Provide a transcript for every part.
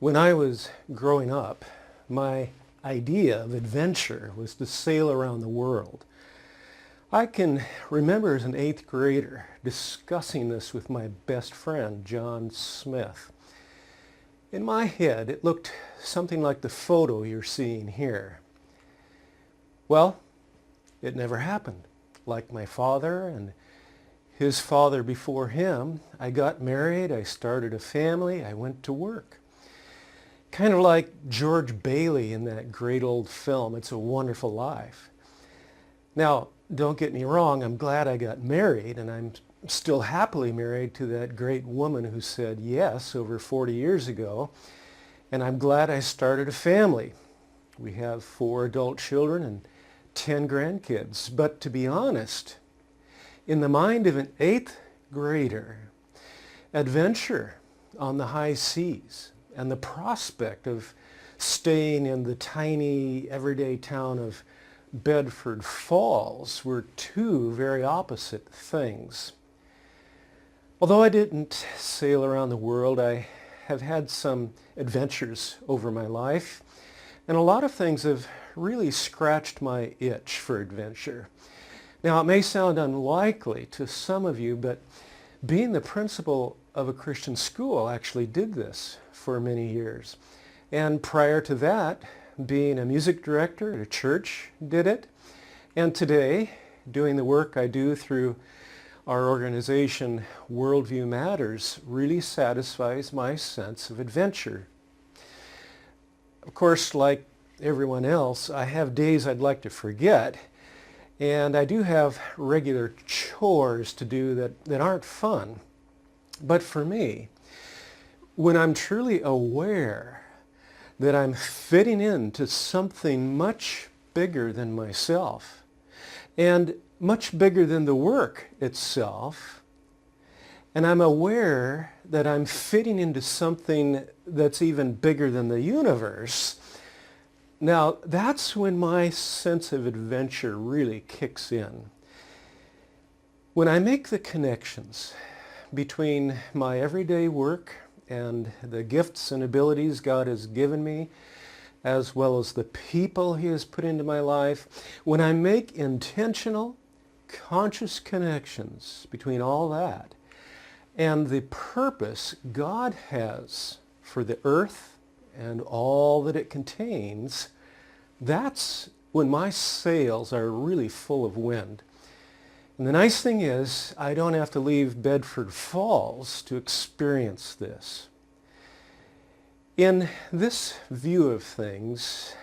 When I was growing up, my idea of adventure was to sail around the world. I can remember as an eighth grader discussing this with my best friend, John Smith. In my head, it looked something like the photo you're seeing here. Well, it never happened. Like my father and his father before him, I got married, I started a family, I went to work. Kind of like George Bailey in that great old film, It's a Wonderful Life. Now, don't get me wrong, I'm glad I got married, and I'm still happily married to that great woman who said yes over 40 years ago, and I'm glad I started a family. We have 4 adult children and 10 grandkids. But to be honest, in the mind of an 8th grader, adventure on the high seas and the prospect of staying in the tiny everyday town of Bedford Falls were 2 very opposite things. Although I didn't sail around the world, I have had some adventures over my life, and a lot of things have really scratched my itch for adventure. Now, it may sound unlikely to some of you, but being the principal of a Christian school actually did this for many years. And prior to that, being a music director at a church did it. And today, doing the work I do through our organization, Worldview Matters, really satisfies my sense of adventure. Of course, like everyone else, I have days I'd like to forget, and I do have regular chores to do that aren't fun. But for me, when I'm truly aware that I'm fitting into something much bigger than myself, and much bigger than the work itself, and I'm aware that I'm fitting into something that's even bigger than the universe, now that's when my sense of adventure really kicks in. When I make the connections between my everyday work and the gifts and abilities God has given me, as well as the people He has put into my life, when I make intentional, conscious connections between all that and the purpose God has for the earth and all that it contains, that's when my sails are really full of wind. And the nice thing is, I don't have to leave Bedford Falls to experience this. In this view of things,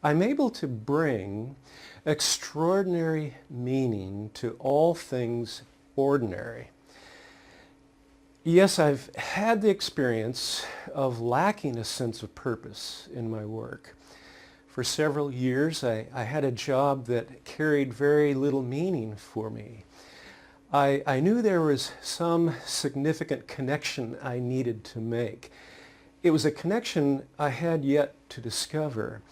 I'm able to bring extraordinary meaning to all things ordinary. Yes, I've had the experience of lacking a sense of purpose in my work. For several years, I had a job that carried very little meaning for me. I knew there was some significant connection I needed to make. It was a connection I had yet to discover.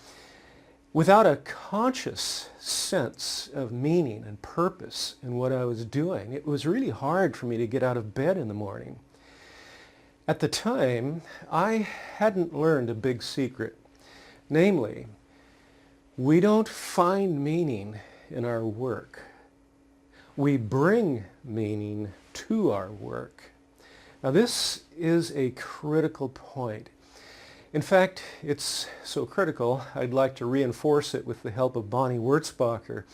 Without a conscious sense of meaning and purpose in what I was doing, it was really hard for me to get out of bed in the morning. At the time, I hadn't learned a big secret. Namely, we don't find meaning in our work. We bring meaning to our work. Now, this is a critical point. In fact, it's so critical, I'd like to reinforce it with the help of Bonnie Wurzbacher,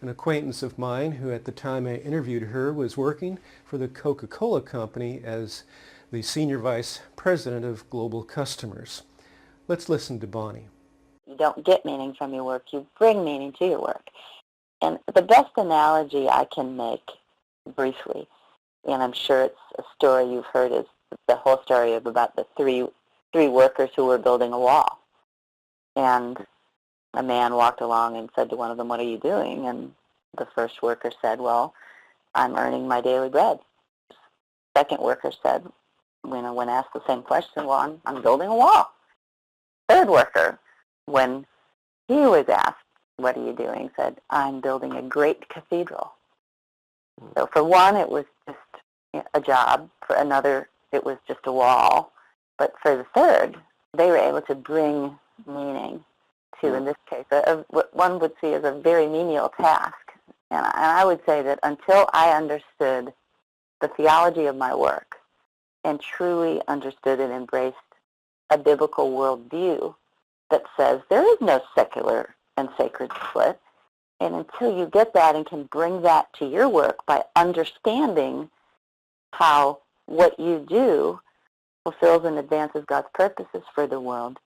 an acquaintance of mine who at the time I interviewed her was working for the Coca-Cola Company as the Senior Vice President of Global Customers. Let's listen to Bonnie. You don't get meaning from your work, you bring meaning to your work. And the best analogy I can make briefly, and I'm sure it's a story you've heard, is the whole story of about the three workers who were building a wall. And a man walked along and said to one of them, "What are you doing?" And the first worker said, "Well, I'm earning my daily bread." Second worker said, when asked the same question, "Well, I'm building a wall." Third worker, when he was asked, "What are you doing?" said, "I'm building a great cathedral." So for one, it was just a job. For another, it was just a wall. But for the third, they were able to bring meaning to, in this case, what one would see as a very menial task. And I would say that until I understood the theology of my work and truly understood and embraced a biblical worldview that says there is no secular and sacred split, and until you get that and can bring that to your work by understanding how what you do fulfills and advances God's purposes for the world,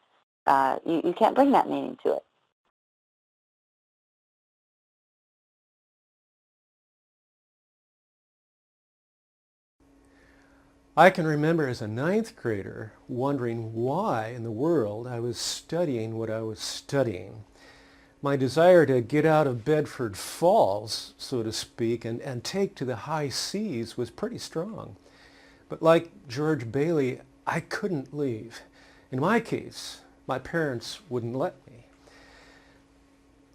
you can't bring that meaning to it. I can remember as a ninth grader wondering why in the world I was studying what I was studying. My desire to get out of Bedford Falls, so to speak, and take to the high seas was pretty strong. But like George Bailey, I couldn't leave. In my case, my parents wouldn't let me.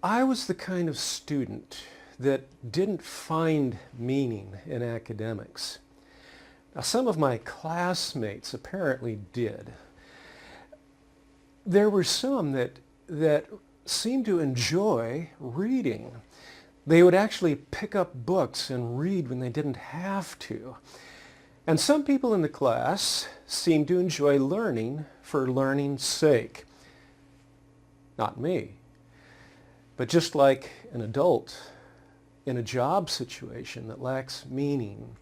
I was the kind of student that didn't find meaning in academics. Now, some of my classmates apparently did. There were some that seemed to enjoy reading. They would actually pick up books and read when they didn't have to. And some people in the class seemed to enjoy learning for learning's sake. Not me. But just like an adult in a job situation that lacks meaning,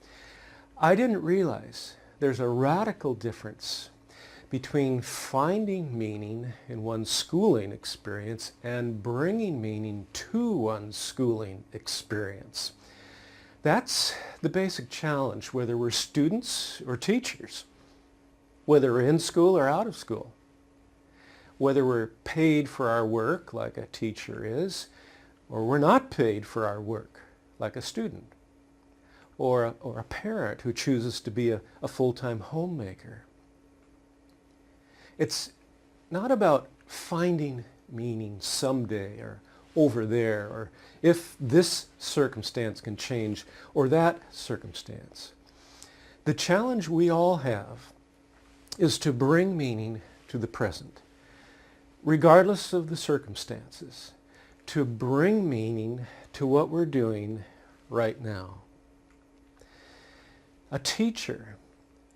I didn't realize there's a radical difference between finding meaning in one's schooling experience and bringing meaning to one's schooling experience. That's the basic challenge, whether we're students or teachers, whether we're in school or out of school, whether we're paid for our work like a teacher is, or we're not paid for our work like a student, or a parent who chooses to be a full-time homemaker. It's not about finding meaning someday or over there, or if this circumstance can change or that circumstance. The challenge we all have is to bring meaning to the present, regardless of the circumstances, to bring meaning to what we're doing right now. A teacher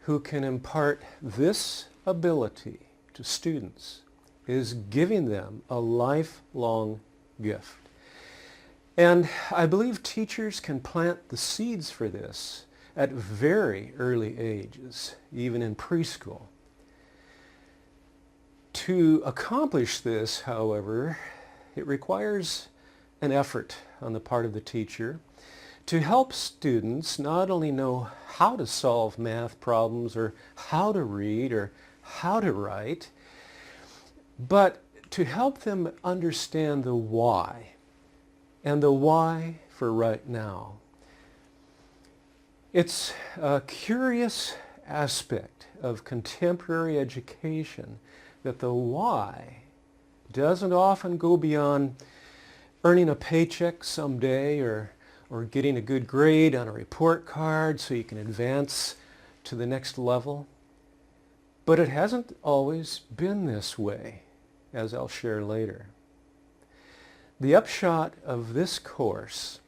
who can impart this ability to students is giving them a lifelong gift. And I believe teachers can plant the seeds for this at very early ages, even in preschool. To accomplish this, however, it requires an effort on the part of the teacher to help students not only know how to solve math problems or how to read or how to write, but to help them understand the why, and the why for right now. It's a curious aspect of contemporary education that the why doesn't often go beyond earning a paycheck someday or getting a good grade on a report card so you can advance to the next level. But it hasn't always been this way, as I'll share later. The upshot of this course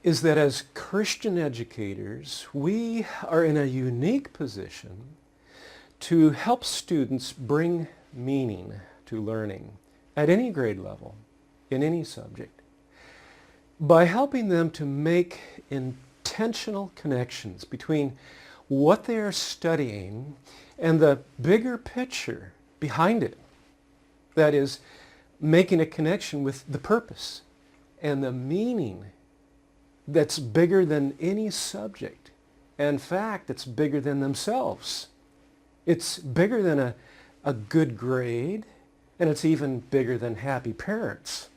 is that as Christian educators, we are in a unique position to help students bring meaning to learning at any grade level, in any subject, by helping them to make intentional connections between what they are studying and the bigger picture behind it. That is, making a connection with the purpose and the meaning that's bigger than any subject. In fact, it's bigger than themselves. It's bigger than a good grade, and it's even bigger than happy parents.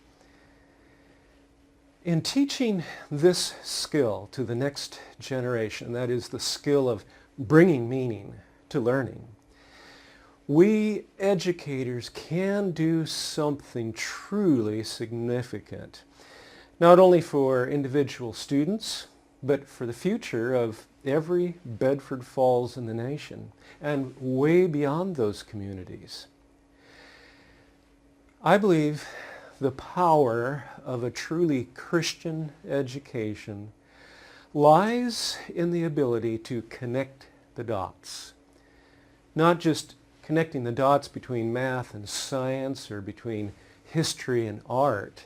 In teaching this skill to the next generation, that is the skill of bringing meaning to learning, we educators can do something truly significant, not only for individual students, but for the future of every Bedford Falls in the nation and way beyond those communities. I believe the power of a truly Christian education lies in the ability to connect the dots. Not just connecting the dots between math and science or between history and art,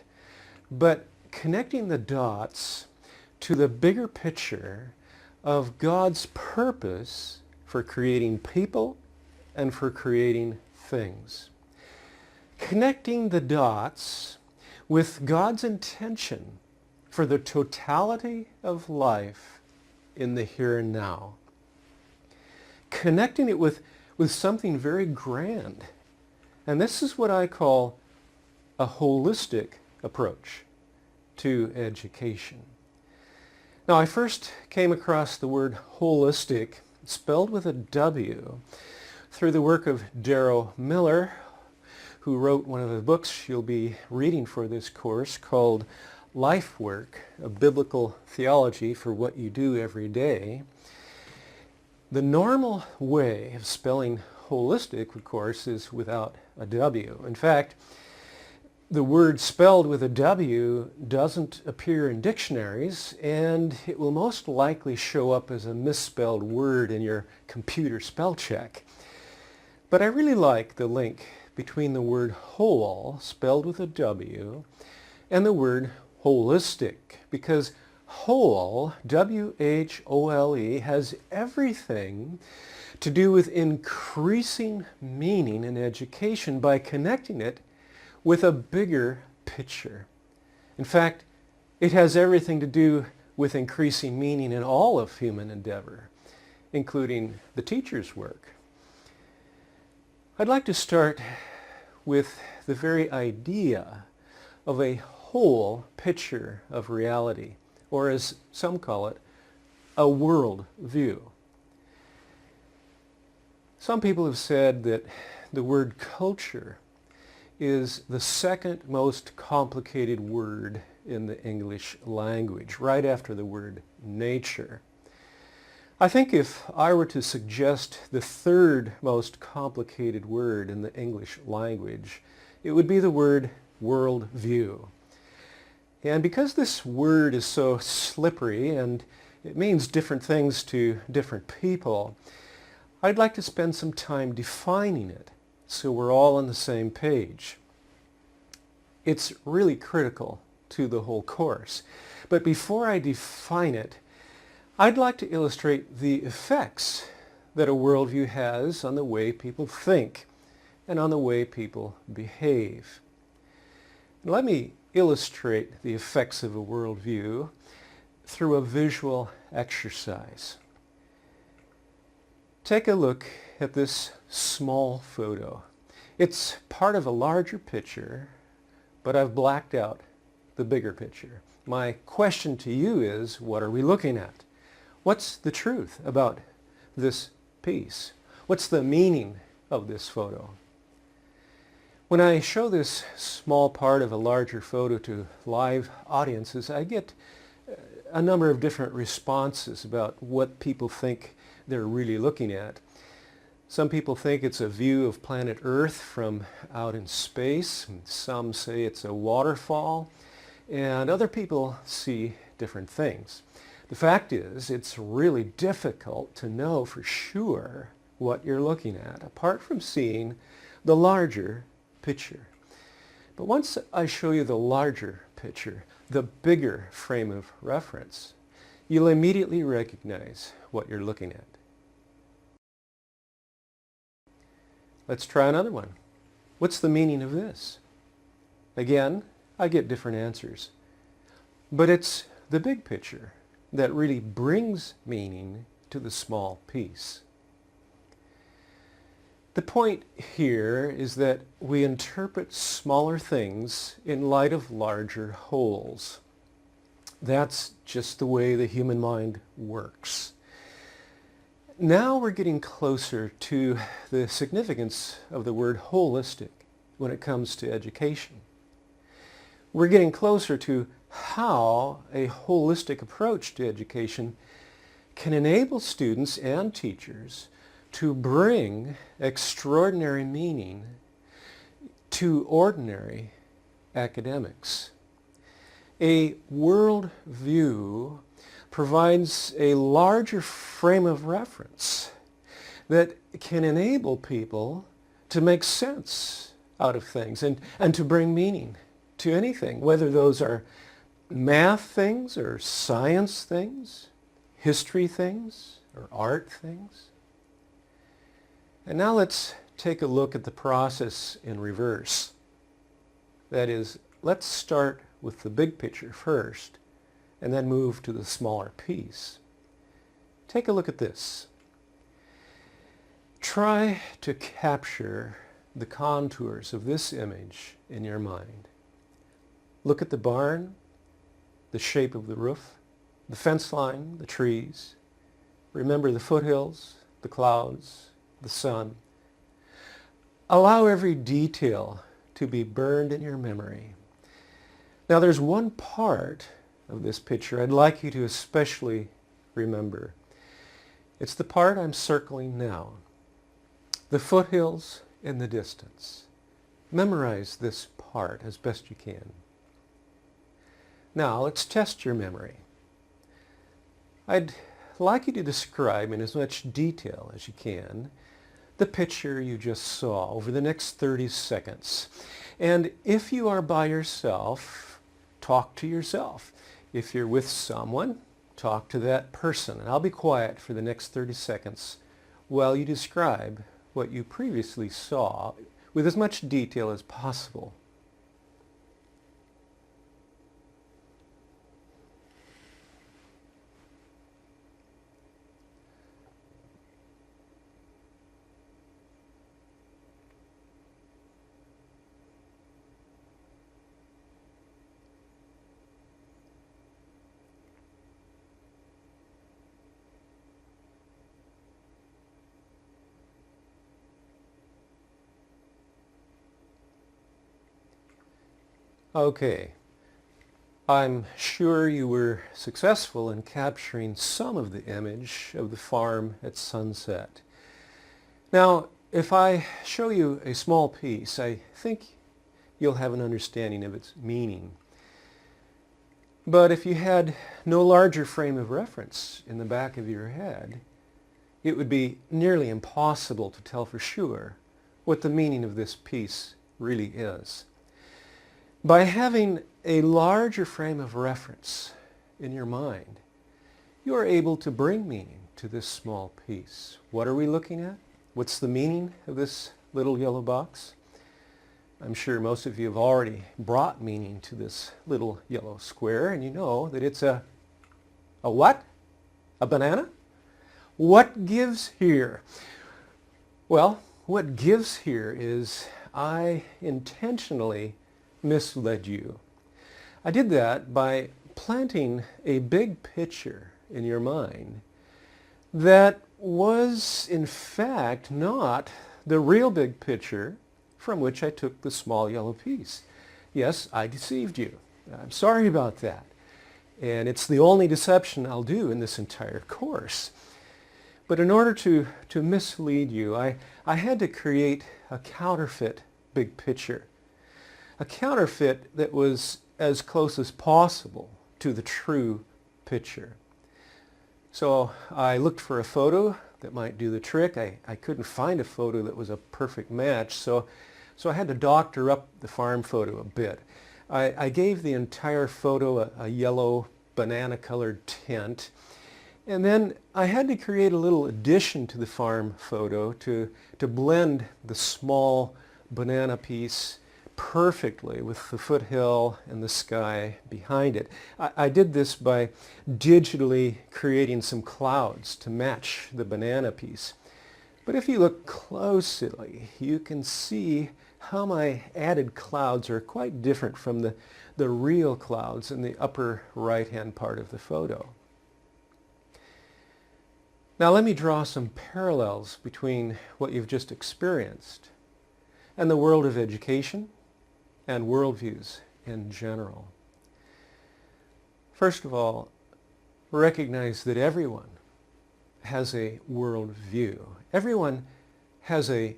but connecting the dots to the bigger picture of God's purpose for creating people and for creating things. Connecting the dots with God's intention for the totality of life in the here and now. Connecting it with something very grand. And this is what I call a holistic approach to education. Now, I first came across the word holistic, spelled with a W, through the work of Darrow Miller, who wrote one of the books you'll be reading for this course called Life Work, a Biblical Theology for What You Do Every Day. The normal way of spelling holistic, of course, is without a W. In fact, the word spelled with a W doesn't appear in dictionaries, and it will most likely show up as a misspelled word in your computer spell check. But I really like the link between the word whole, spelled with a W, and the word holistic, because whole, W-H-O-L-E, has everything to do with increasing meaning in education by connecting it with a bigger picture. In fact, it has everything to do with increasing meaning in all of human endeavor, including the teacher's work. I'd like to start with the very idea of a whole picture of reality, or as some call it, a world view. Some people have said that the word culture is the second most complicated word in the English language, right after the word nature. I think if I were to suggest the third most complicated word in the English language, it would be the word worldview. And because this word is so slippery and it means different things to different people, I'd like to spend some time defining it so we're all on the same page. It's really critical to the whole course. But before I define it, I'd like to illustrate the effects that a worldview has on the way people think and on the way people behave. Let me illustrate the effects of a worldview through a visual exercise. Take a look at this small photo. It's part of a larger picture, but I've blacked out the bigger picture. My question to you is, what are we looking at? What's the truth about this piece? What's the meaning of this photo? When I show this small part of a larger photo to live audiences, I get a number of different responses about what people think they're really looking at. Some people think it's a view of planet Earth from out in space. Some say it's a waterfall. And other people see different things. The fact is, it's really difficult to know for sure what you're looking at, apart from seeing the larger picture. But once I show you the larger picture, the bigger frame of reference, you'll immediately recognize what you're looking at. Let's try another one. What's the meaning of this? Again, I get different answers. But it's the big picture that really brings meaning to the small piece. The point here is that we interpret smaller things in light of larger wholes. That's just the way the human mind works. Now we're getting closer to the significance of the word holistic when it comes to education. We're getting closer to how a holistic approach to education can enable students and teachers to bring extraordinary meaning to ordinary academics. A world view provides a larger frame of reference that can enable people to make sense out of things and to bring meaning to anything, whether those are math things or science things, history things or art things. And now let's take a look at the process in reverse. That is, let's start with the big picture first and then move to the smaller piece. Take a look at this. Try to capture the contours of this image in your mind. Look at the barn, the shape of the roof, the fence line, the trees. Remember the foothills, the clouds, the sun. Allow every detail to be burned in your memory. Now there's one part of this picture I'd like you to especially remember. It's the part I'm circling now. The foothills in the distance. Memorize this part as best you can. Now let's test your memory. I'd like you to describe in as much detail as you can the picture you just saw over the next 30 seconds. And if you are by yourself, talk to yourself. If you're with someone, talk to that person. And I'll be quiet for the next 30 seconds while you describe what you previously saw with as much detail as possible. Okay, I'm sure you were successful in capturing some of the image of the farm at sunset. Now, if I show you a small piece, I think you'll have an understanding of its meaning. But if you had no larger frame of reference in the back of your head, it would be nearly impossible to tell for sure what the meaning of this piece really is. By having a larger frame of reference in your mind, you are able to bring meaning to this small piece. What are we looking at? What's the meaning of this little yellow box? I'm sure most of you have already brought meaning to this little yellow square, and you know that it's a what? A banana? What gives here? Well, what gives here is I intentionally misled you. I did that by planting a big picture in your mind that was in fact not the real big picture from which I took the small yellow piece. Yes, I deceived you. I'm sorry about that. And it's the only deception I'll do in this entire course. But in order to mislead you, I had to create a counterfeit big picture. A counterfeit that was as close as possible to the true picture. So I looked for a photo that might do the trick. I couldn't find a photo that was a perfect match, so I had to doctor up the farm photo a bit. I gave the entire photo a yellow banana-colored tint, and then I had to create a little addition to the farm photo to blend the small banana piece perfectly with the foothill and the sky behind it. I did this by digitally creating some clouds to match the banana piece. But if you look closely, you can see how my added clouds are quite different from the real clouds in the upper right-hand part of the photo. Now let me draw some parallels between what you've just experienced and the world of education and worldviews in general. First of all, recognize that everyone has a world view. Everyone has a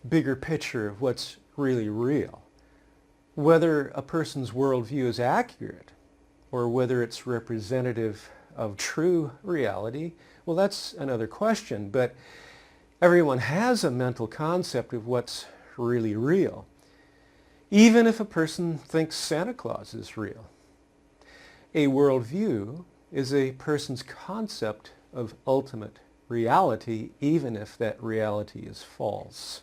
bigger picture of what's really real. Whether a person's worldview is accurate or whether it's representative of true reality, well, that's another question. But everyone has a mental concept of what's really real, even if a person thinks Santa Claus is real. A worldview is a person's concept of ultimate reality, even if that reality is false.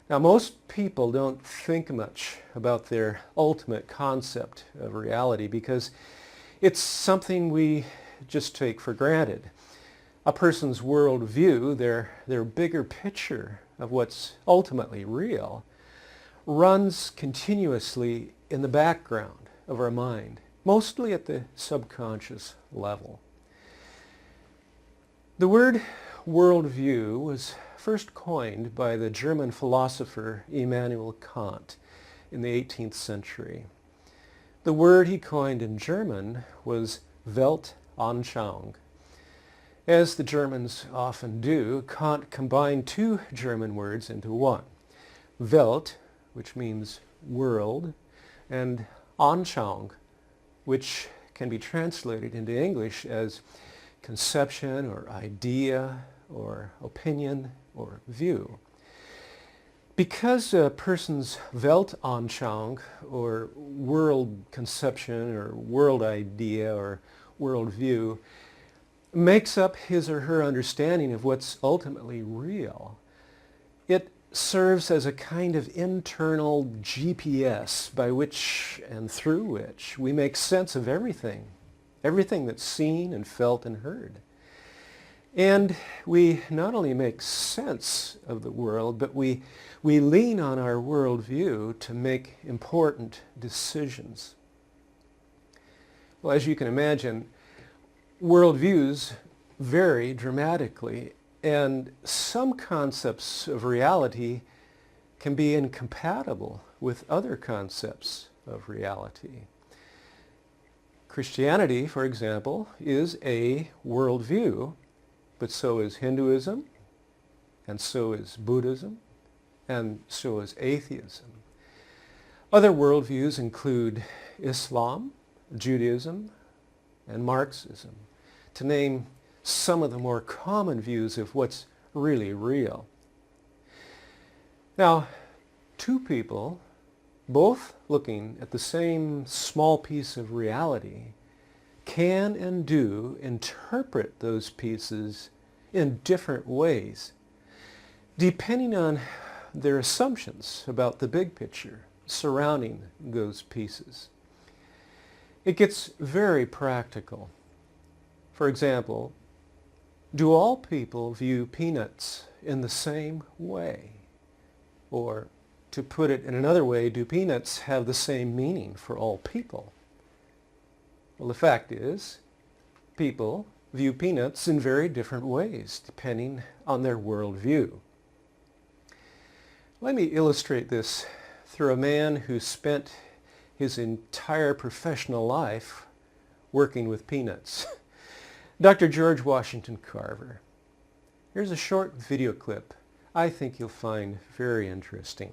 Now, most people don't think much about their ultimate concept of reality because it's something we just take for granted. A person's worldview, their bigger picture of what's ultimately real, runs continuously in the background of our mind, mostly at the subconscious level. The word worldview was first coined by the German philosopher Immanuel Kant in the 18th century. The word he coined in German was Weltanschauung. As the Germans often do, Kant combined two German words into one. Welt, which means world, and Anschauung, which can be translated into English as conception or idea or opinion or view. Because a person's Weltanschauung or world conception or world idea or world view makes up his or her understanding of what's ultimately real, it serves as a kind of internal GPS by which and through which we make sense of everything that's seen and felt and heard. And we not only make sense of the world, but we lean on our worldview to make important decisions. Well, as you can imagine, worldviews vary dramatically, and some concepts of reality can be incompatible with other concepts of reality. Christianity, for example, is a worldview, but so is Hinduism, and so is Buddhism, and so is atheism. Other worldviews include Islam, Judaism, and Marxism, to name some of the more common views of what's really real. Now, two people, both looking at the same small piece of reality, can and do interpret those pieces in different ways, depending on their assumptions about the big picture surrounding those pieces. It gets very practical. For example, do all people view peanuts in the same way? Or, to put it in another way, do peanuts have the same meaning for all people? Well, the fact is, people view peanuts in very different ways, depending on their worldview. Let me illustrate this through a man who spent his entire professional life working with peanuts. Dr. George Washington Carver. Here's a short video clip I think you'll find very interesting.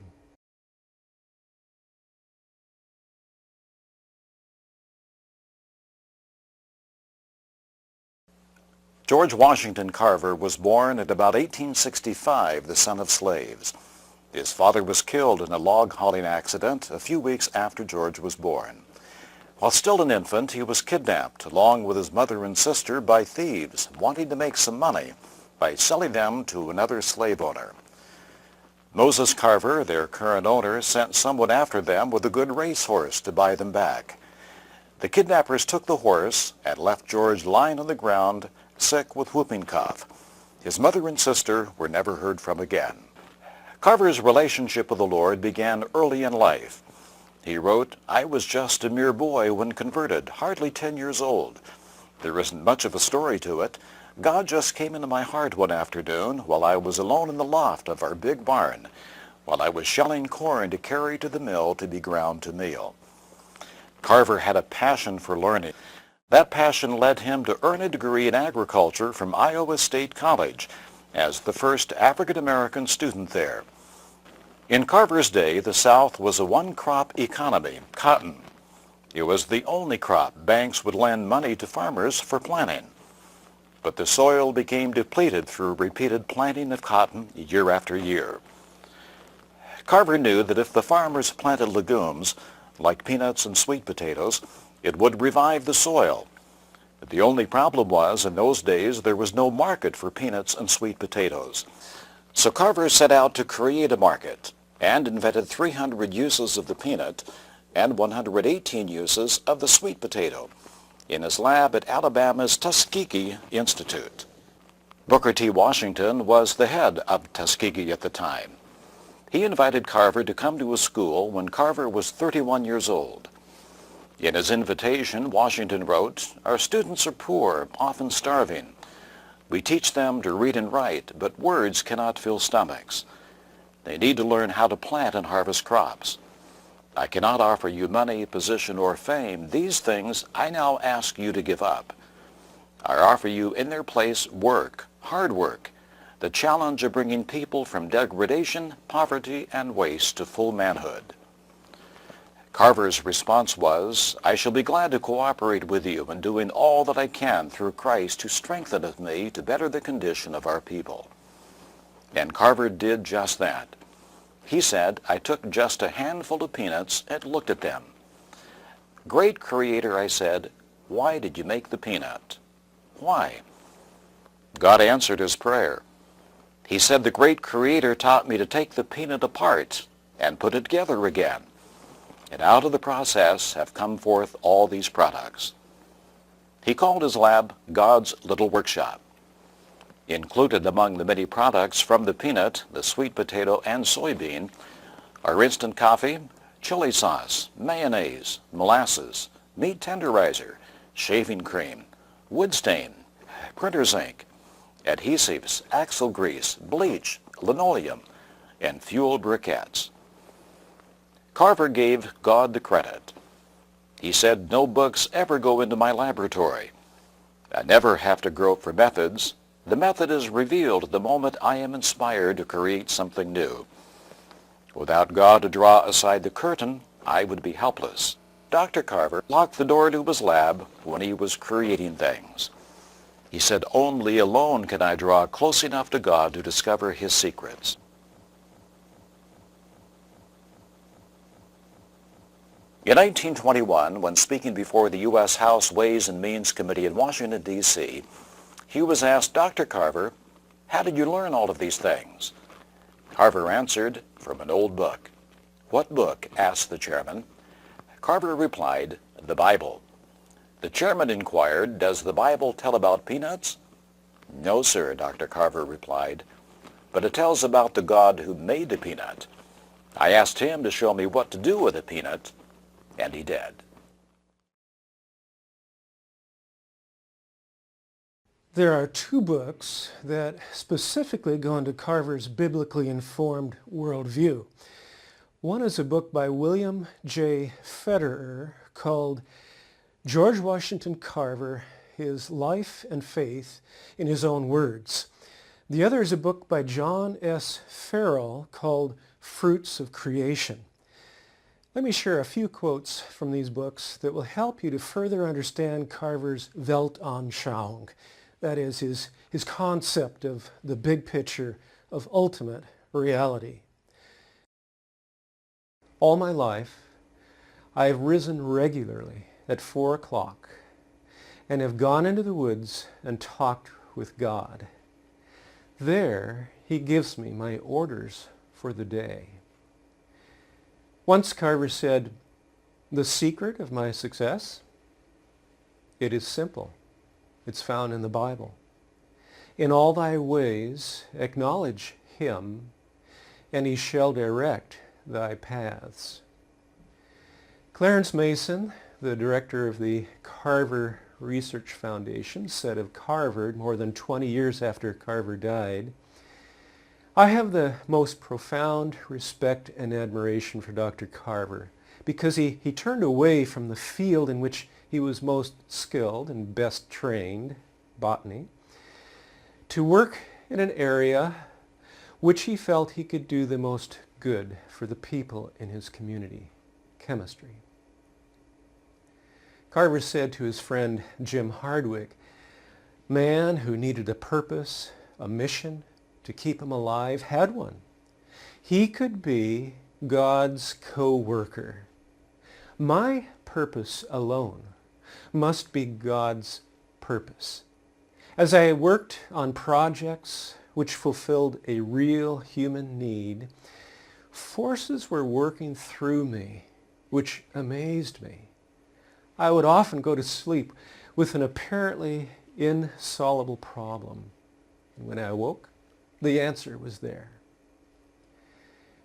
George Washington Carver was born at about 1865, the son of slaves. His father was killed in a log hauling accident a few weeks after George was born. While still an infant, he was kidnapped along with his mother and sister by thieves wanting to make some money by selling them to another slave owner. Moses Carver, their current owner, sent someone after them with a good racehorse to buy them back. The kidnappers took the horse and left George lying on the ground, sick with whooping cough. His mother and sister were never heard from again. Carver's relationship with the Lord began early in life. He wrote, "I was just a mere boy when converted, hardly 10 years old. There isn't much of a story to it. God just came into my heart one afternoon while I was alone in the loft of our big barn, while I was shelling corn to carry to the mill to be ground to meal." Carver had a passion for learning. That passion led him to earn a degree in agriculture from Iowa State College as the first African-American student there. In Carver's day, the South was a one-crop economy, cotton. It was the only crop banks would lend money to farmers for planting. But the soil became depleted through repeated planting of cotton year after year. Carver knew that if the farmers planted legumes, like peanuts and sweet potatoes, it would revive the soil. But the only problem was, in those days, there was no market for peanuts and sweet potatoes. So Carver set out to create a market and invented 300 uses of the peanut and 118 uses of the sweet potato in his lab at Alabama's Tuskegee Institute. Booker T. Washington was the head of Tuskegee at the time. He invited Carver to come to his school when Carver was 31 years old. In his invitation, Washington wrote, "Our students are poor, often starving. We teach them to read and write, but words cannot fill stomachs. They need to learn how to plant and harvest crops. I cannot offer you money, position, or fame. These things I now ask you to give up. I offer you in their place work, hard work, the challenge of bringing people from degradation, poverty, and waste to full manhood." Carver's response was, "I shall be glad to cooperate with you in doing all that I can through Christ who strengtheneth me to better the condition of our people." And Carver did just that. He said, "I took just a handful of peanuts and looked at them. 'Great Creator,' I said, 'why did you make the peanut? Why?' God answered his prayer. He said, 'The great Creator taught me to take the peanut apart and put it together again. And out of the process have come forth all these products.'" He called his lab God's Little Workshop. Included among the many products from the peanut, the sweet potato, and soybean are instant coffee, chili sauce, mayonnaise, molasses, meat tenderizer, shaving cream, wood stain, printer's ink, adhesives, axle grease, bleach, linoleum, and fuel briquettes. Carver gave God the credit. He said, "No books ever go into my laboratory. I never have to grope for methods. The method is revealed the moment I am inspired to create something new. Without God to draw aside the curtain, I would be helpless." Dr. Carver locked the door to his lab when he was creating things. He said, "Only alone can I draw close enough to God to discover his secrets." In 1921, when speaking before the U.S. House Ways and Means Committee in Washington, D.C., he was asked, "Dr. Carver, how did you learn all of these things?" Carver answered, "From an old book." "What book?" asked the chairman. Carver replied, "The Bible." The chairman inquired, "Does the Bible tell about peanuts?" "No, sir," Dr. Carver replied, "but it tells about the God who made the peanut. I asked him to show me what to do with a peanut, and he did." There are two books that specifically go into Carver's biblically informed worldview. One is a book by William J. Federer called George Washington Carver, His Life and Faith in His Own Words. The other is a book by John S. Farrell called Fruits of Creation. Let me share a few quotes from these books that will help you to further understand Carver's Weltanschauung. That is his concept of the big picture of ultimate reality. "All my life, I have risen regularly at 4 o'clock and have gone into the woods and talked with God. There he gives me my orders for the day." Once Carver said, "The secret of my success? It is simple. It's found in the Bible. In all thy ways acknowledge him, and he shall direct thy paths." Clarence Mason, the director of the Carver Research Foundation, said of Carver more than 20 years after Carver died, "I have the most profound respect and admiration for Dr. Carver because he turned away from the field in which he was most skilled and best trained, botany, to work in an area which he felt he could do the most good for the people in his community, chemistry. Carver said to his friend Jim Hardwick, man who needed a purpose, a mission to keep him alive, had one. He could be God's co-worker. My purpose alone must be God's purpose. As I worked on projects which fulfilled a real human need, forces were working through me which amazed me. I would often go to sleep with an apparently insoluble problem. And when I awoke, the answer was there.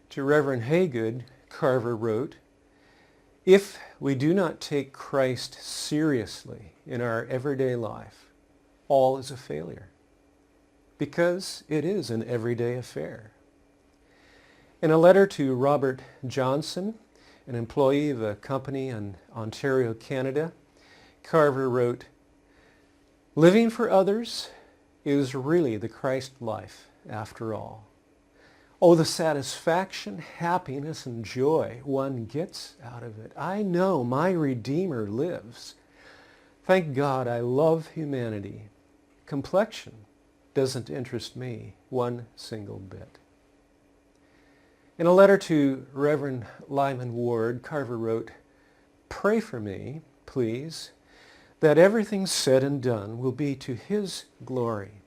To Reverend Haygood, Carver wrote, if we do not take Christ seriously in our everyday life, all is a failure, because it is an everyday affair. In a letter to Robert Johnson, an employee of a company in Ontario, Canada, Carver wrote, living for others is really the Christ life after all. Oh, the satisfaction, happiness, and joy one gets out of it. I know my Redeemer lives. Thank God I love humanity. Complexion doesn't interest me one single bit. In a letter to Reverend Lyman Ward, Carver wrote, pray for me, please, that everything said and done will be to his glory.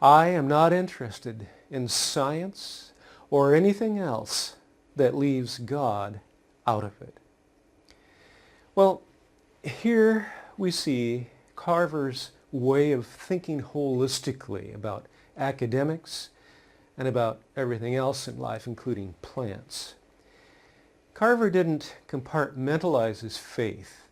I am not interested in science or anything else that leaves God out of it. Well, here we see Carver's way of thinking holistically about academics and about everything else in life, including plants. Carver didn't compartmentalize his faith,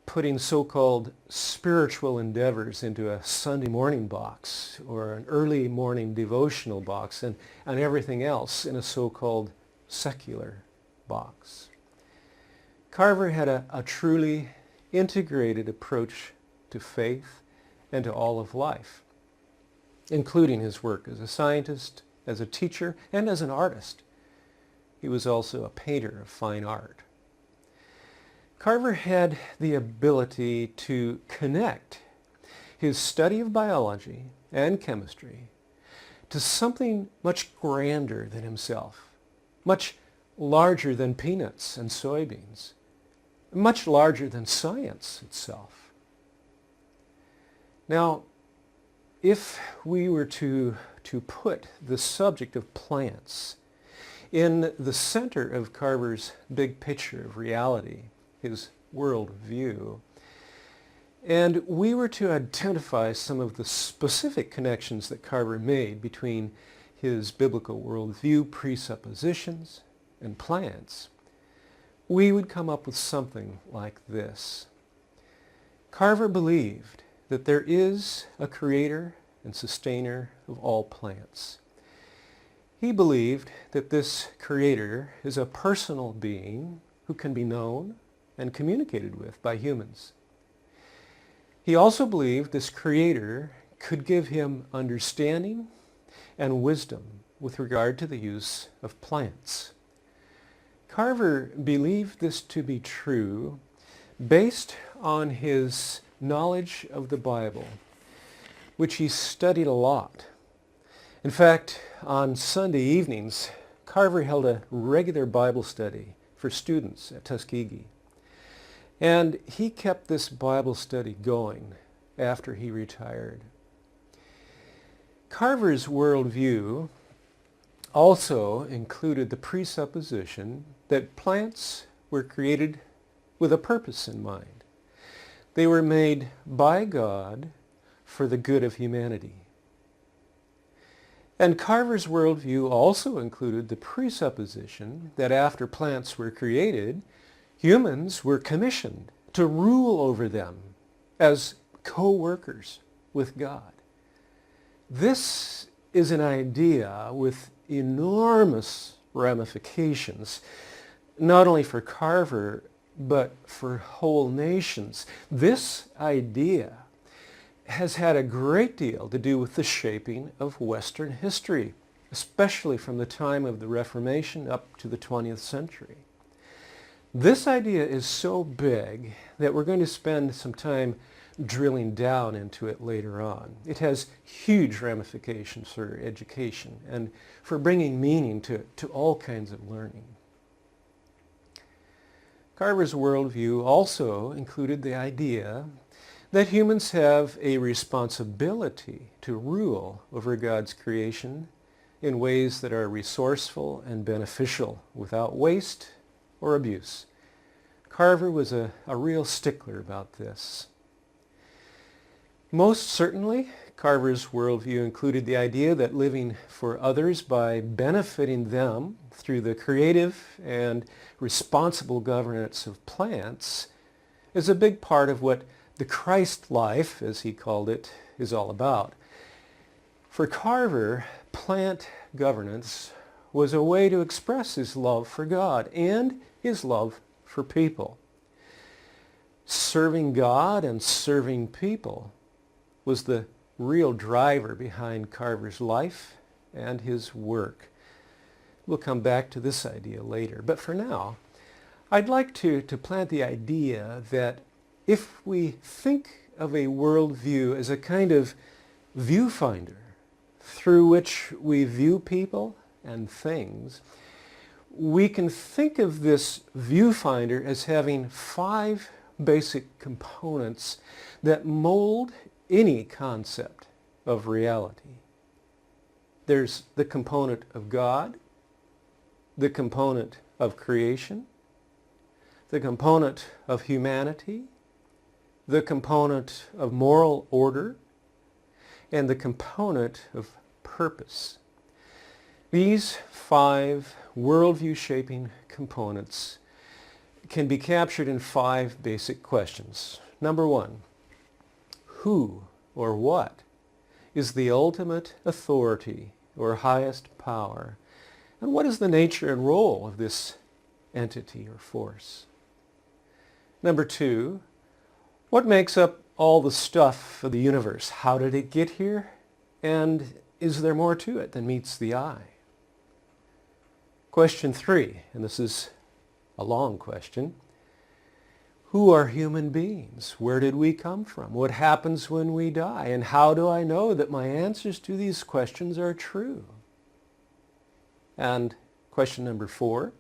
putting so-called spiritual endeavors into a Sunday morning box or an early morning devotional box and everything else in a so-called secular box. Carver had a truly integrated approach to faith and to all of life, including his work as a scientist, as a teacher, and as an artist. He was also a painter of fine art. Carver had the ability to connect his study of biology and chemistry to something much grander than himself, much larger than peanuts and soybeans, much larger than science itself. Now, if we were to put the subject of plants in the center of Carver's big picture of reality, his world view, and we were to identify some of the specific connections that Carver made between his biblical worldview presuppositions and plants, we would come up with something like this. Carver believed that there is a creator and sustainer of all plants. He believed that this creator is a personal being who can be known and communicated with by humans. He also believed this creator could give him understanding and wisdom with regard to the use of plants. Carver believed this to be true based on his knowledge of the Bible, which he studied a lot. In fact, on Sunday evenings, Carver held a regular Bible study for students at Tuskegee. And he kept this Bible study going after he retired. Carver's worldview also included the presupposition that plants were created with a purpose in mind. They were made by God for the good of humanity. And Carver's worldview also included the presupposition that after plants were created, humans were commissioned to rule over them as co-workers with God. This is an idea with enormous ramifications, not only for Carver, but for whole nations. This idea has had a great deal to do with the shaping of Western history, especially from the time of the Reformation up to the 20th century. This idea is so big that we're going to spend some time drilling down into it later on. It has huge ramifications for education and for bringing meaning to all kinds of learning. Carver's worldview also included the idea that humans have a responsibility to rule over God's creation in ways that are resourceful and beneficial without waste or abuse. Carver was a real stickler about this. Most certainly, Carver's worldview included the idea that living for others by benefiting them through the creative and responsible governance of plants is a big part of what the Christ life, as he called it, is all about. For Carver, plant governance was a way to express his love for God and his love for people. Serving God and serving people was the real driver behind Carver's life and his work. We'll come back to this idea later, but for now, I'd like to plant the idea that if we think of a worldview as a kind of viewfinder through which we view people and things, we can think of this viewfinder as having 5 basic components that mold any concept of reality. There's the component of God, the component of creation, the component of humanity, the component of moral order, and the component of purpose. These 5 worldview-shaping components can be captured in 5 basic questions. Number 1, who or what is the ultimate authority or highest power? And what is the nature and role of this entity or force? Number 2, what makes up all the stuff of the universe? How did it get here? And is there more to it than meets the eye? Question 3, and this is a long question. Who are human beings? Where did we come from? What happens when we die? And how do I know that my answers to these questions are true? And question number 4,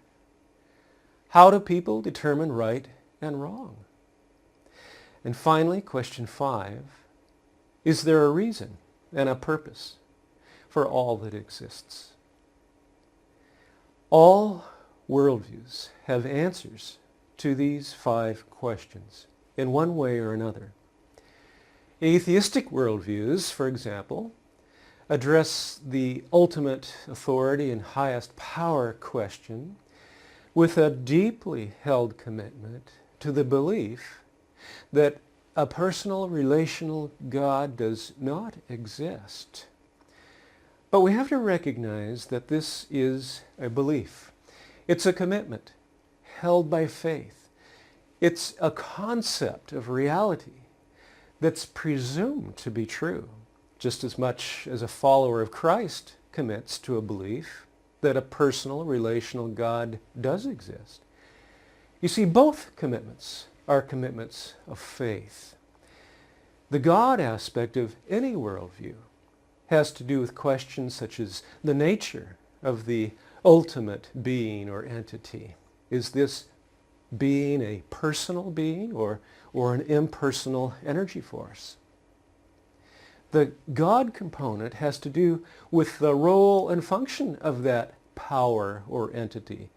how do people determine right and wrong? And finally, question 5, is there a reason and a purpose for all that exists? All worldviews have answers to these 5 questions in one way or another. Atheistic worldviews, for example, address the ultimate authority and highest power question with a deeply held commitment to the belief that a personal relational God does not exist. But we have to recognize that this is a belief. It's a commitment held by faith. It's a concept of reality that's presumed to be true, just as much as a follower of Christ commits to a belief that a personal relational God does exist. You see, both commitments are commitments of faith. The God aspect of any worldview has to do with questions such as the nature of the ultimate being or entity. Is this being a personal being or an impersonal energy force? The God component has to do with the role and function of that power or entity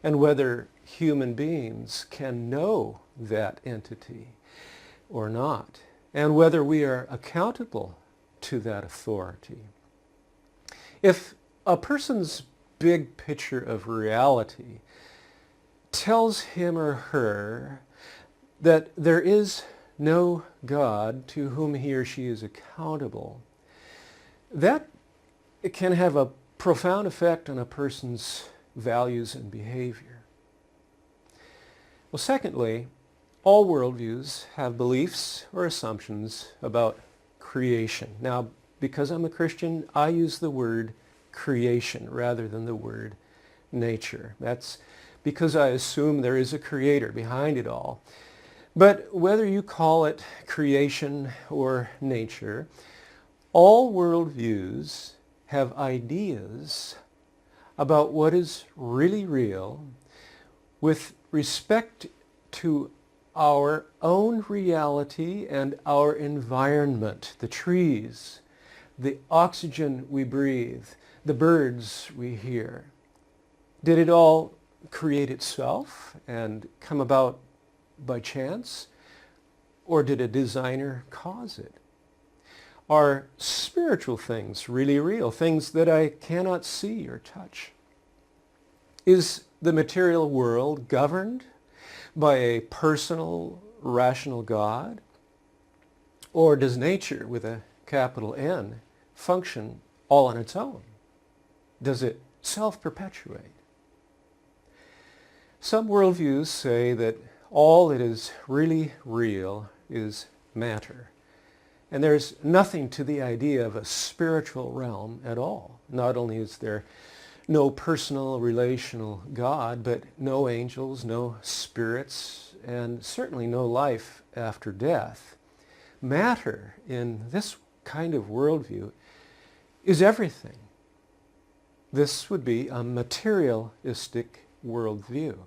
and whether human beings can know that entity or not, and whether we are accountable to that authority. If a person's big picture of reality tells him or her that there is no God to whom he or she is accountable, that can have a profound effect on a person's values and behavior. Well, secondly, all worldviews have beliefs or assumptions about creation. Now, because I'm a Christian, I use the word creation rather than the word nature. That's because I assume there is a creator behind it all. But whether you call it creation or nature, all worldviews have ideas about what is really real with respect to our own reality and our environment, the trees, the oxygen we breathe, the birds we hear. Did it all create itself and come about by chance? Or did a designer cause it? Are spiritual things really real, things that I cannot see or touch? Is the material world governed by a personal, rational God? Or does nature, with a capital N, function all on its own? Does it self-perpetuate? Some worldviews say that all that is really real is matter. And there's nothing to the idea of a spiritual realm at all. Not only is there no personal, relational God, but no angels, no spirits, and certainly no life after death. Matter in this kind of worldview is everything. This would be a materialistic worldview.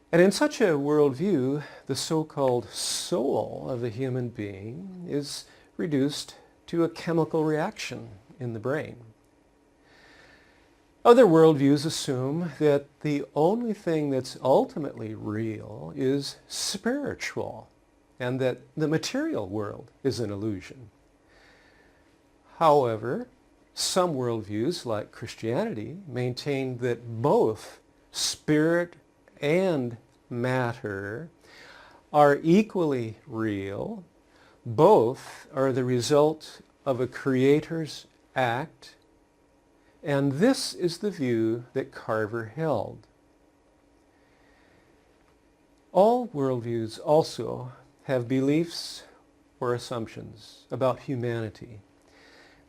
And in such a worldview, the so-called soul of the human being is reduced to a chemical reaction in the brain. Other worldviews assume that the only thing that's ultimately real is spiritual, and that the material world is an illusion. However, some worldviews, like Christianity, maintain that both spirit and matter are equally real. Both are the result of a creator's act, and this is the view that Carver held. All worldviews also have beliefs or assumptions about humanity.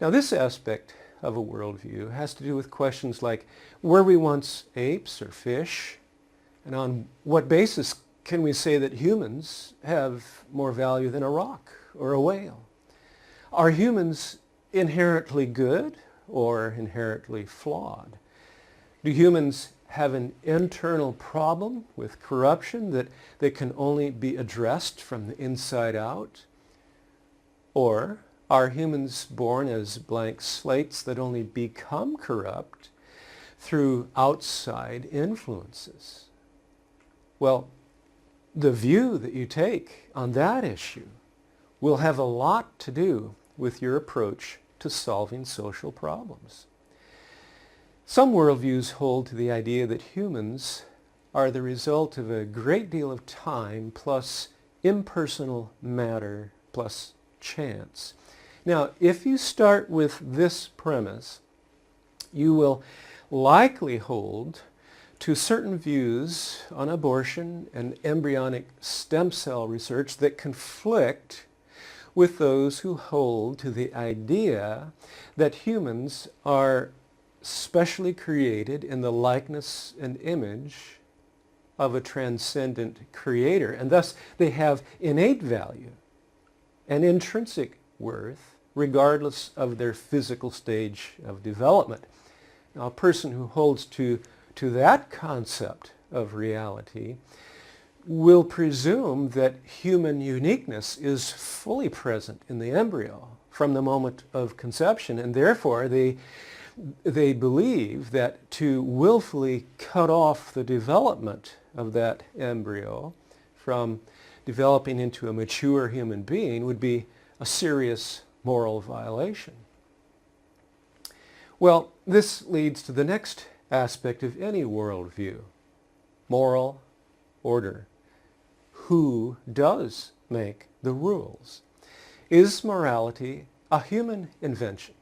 Now, this aspect of a worldview has to do with questions like, were we once apes or fish? And on what basis can we say that humans have more value than a rock or a whale? Are humans inherently good or inherently flawed? Do humans have an internal problem with corruption that can only be addressed from the inside out? Or are humans born as blank slates that only become corrupt through outside influences? Well, the view that you take on that issue will have a lot to do with your approach to solving social problems. Some worldviews hold to the idea that humans are the result of a great deal of time plus impersonal matter plus chance. Now, if you start with this premise, you will likely hold to certain views on abortion and embryonic stem cell research that conflict with those who hold to the idea that humans are specially created in the likeness and image of a transcendent creator, and thus they have innate value and intrinsic worth regardless of their physical stage of development. Now, a person who holds to that concept of reality will presume that human uniqueness is fully present in the embryo from the moment of conception, and therefore they believe that to willfully cut off the development of that embryo from developing into a mature human being would be a serious moral violation. Well, this leads to the next aspect of any worldview: moral order. Who does make the rules? Is morality a human invention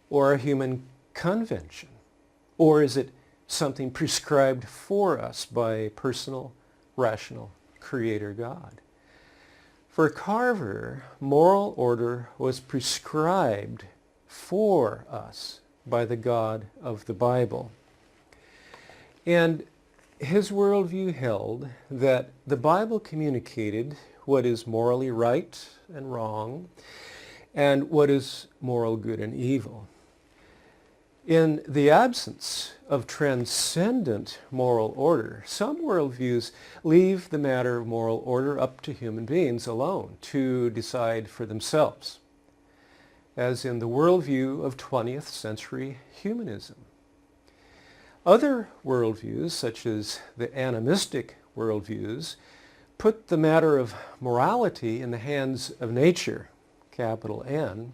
or a human convention? Or is it something prescribed for us by personal, rational creator God. For Carver, moral order was prescribed for us by the God of the Bible. And his worldview held that the Bible communicated what is morally right and wrong and what is moral good and evil. In the absence of transcendent moral order, some worldviews leave the matter of moral order up to human beings alone to decide for themselves, as in the worldview of 20th century humanism. Other worldviews, such as the animistic worldviews, put the matter of morality in the hands of nature, capital N,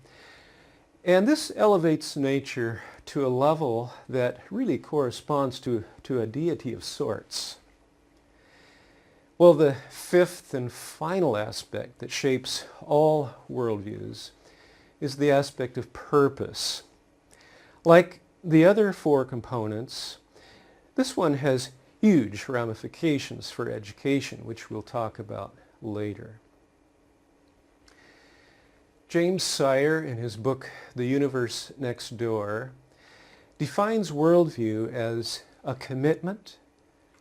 and this elevates nature to a level that really corresponds to a deity of sorts. Well, the fifth and final aspect that shapes all worldviews is the aspect of purpose. Like the other four components, this one has huge ramifications for education, which we'll talk about later. James Sire, in his book, The Universe Next Door, defines worldview as a commitment,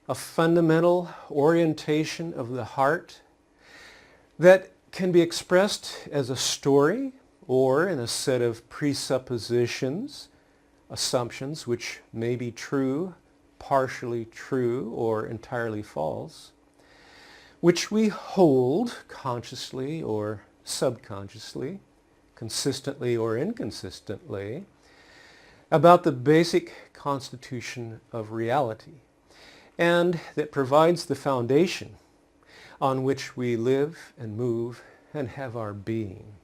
a fundamental orientation of the heart that can be expressed as a story or in a set of presuppositions, assumptions which may be true, partially true, or entirely false, which we hold consciously or subconsciously, consistently or inconsistently, about the basic constitution of reality, and that provides the foundation on which we live and move and have our being.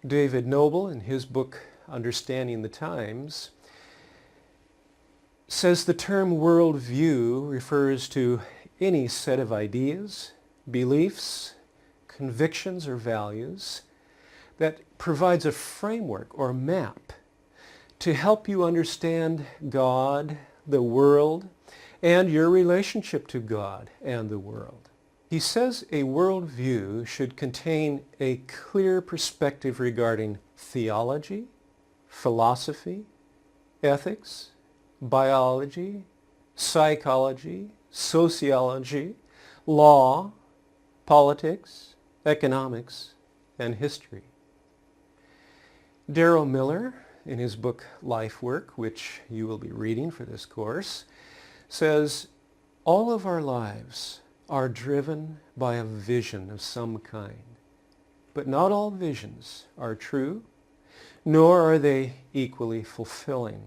David Noble, in his book Understanding the Times, says the term worldview refers to any set of ideas, beliefs, convictions, or values that provides a framework or map to help you understand God, the world, and your relationship to God and the world. He says a worldview should contain a clear perspective regarding theology, philosophy, ethics, biology, psychology, sociology, law, politics, economics, and history. Darrell Miller, in his book Life Work, which you will be reading for this course, says, all of our lives are driven by a vision of some kind, but not all visions are true, nor are they equally fulfilling.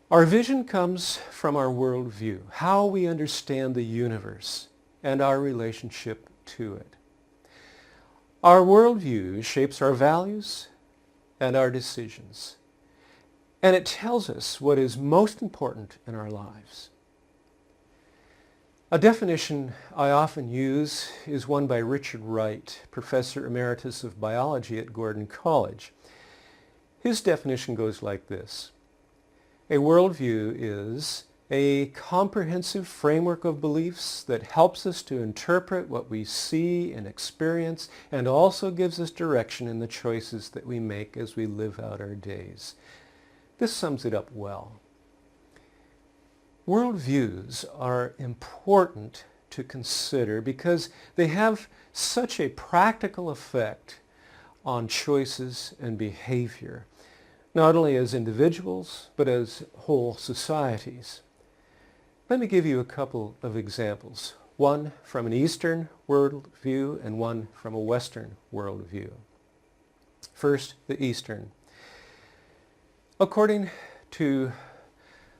Our vision comes from our worldview, how we understand the universe and our relationship to it. Our worldview shapes our values and our decisions, and it tells us what is most important in our lives. A definition I often use is one by Richard Wright, Professor Emeritus of Biology at Gordon College. His definition goes like this: a worldview is a comprehensive framework of beliefs that helps us to interpret what we see and experience and also gives us direction in the choices that we make as we live out our days. This sums it up well. Worldviews are important to consider because they have such a practical effect on choices and behavior, not only as individuals, but as whole societies. Let me give you a couple of examples, one from an Eastern worldview and one from a Western worldview. First, the Eastern. According to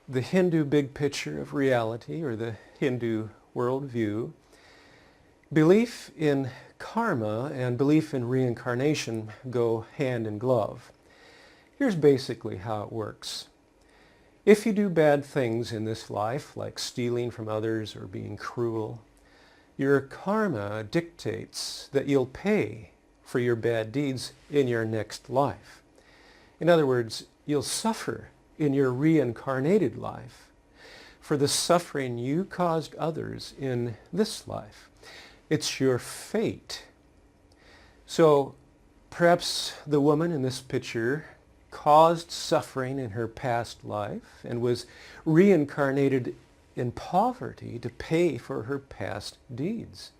the Hindu big picture of reality, or the Hindu worldview, belief in karma and belief in reincarnation go hand in glove. Here's basically how it works. If you do bad things in this life, like stealing from others or being cruel, your karma dictates that you'll pay for your bad deeds in your next life. In other words, you'll suffer in your reincarnated life for the suffering you caused others in this life. It's your fate. So perhaps the woman in this picture caused suffering in her past life and was reincarnated in poverty to pay for her past deeds.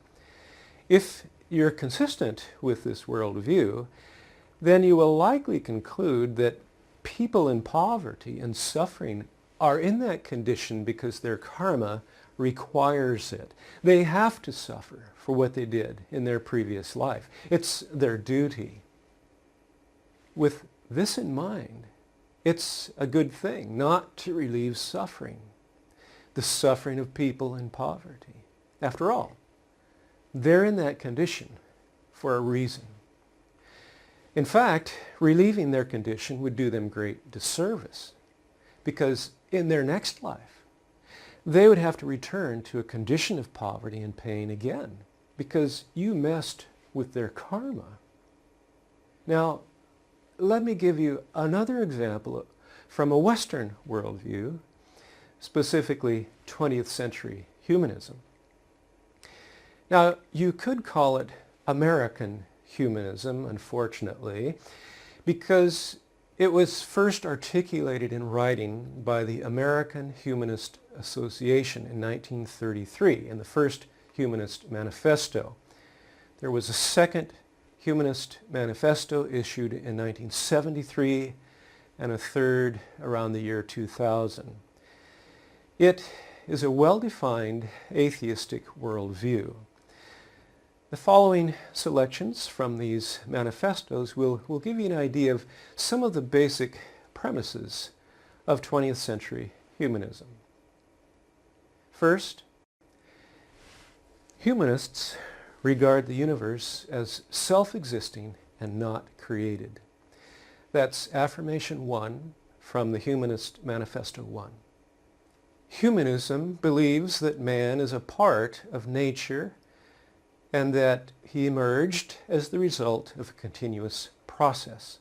If you're consistent with this worldview, then you will likely conclude that people in poverty and suffering are in that condition because their karma requires it. They have to suffer for what they did in their previous life. It's their duty. With this in mind, it's a good thing not to relieve suffering, the suffering of people in poverty. After all, they're in that condition for a reason. In fact, relieving their condition would do them great disservice, because in their next life, they would have to return to a condition of poverty and pain again, because you messed with their karma. Now, let me give you another example from a Western worldview, specifically 20th century humanism. Now, you could call it American humanism, unfortunately, because it was first articulated in writing by the American Humanist Association in 1933 in the first Humanist Manifesto. There was a second Humanist Manifesto issued in 1973 and a third around the year 2000. It is a well-defined atheistic worldview. The following selections from these manifestos will give you an idea of some of the basic premises of 20th century humanism. First, humanists regard the universe as self-existing and not created. That's affirmation 1 from the Humanist Manifesto 1. Humanism believes that man is a part of nature and that he emerged as the result of a continuous process.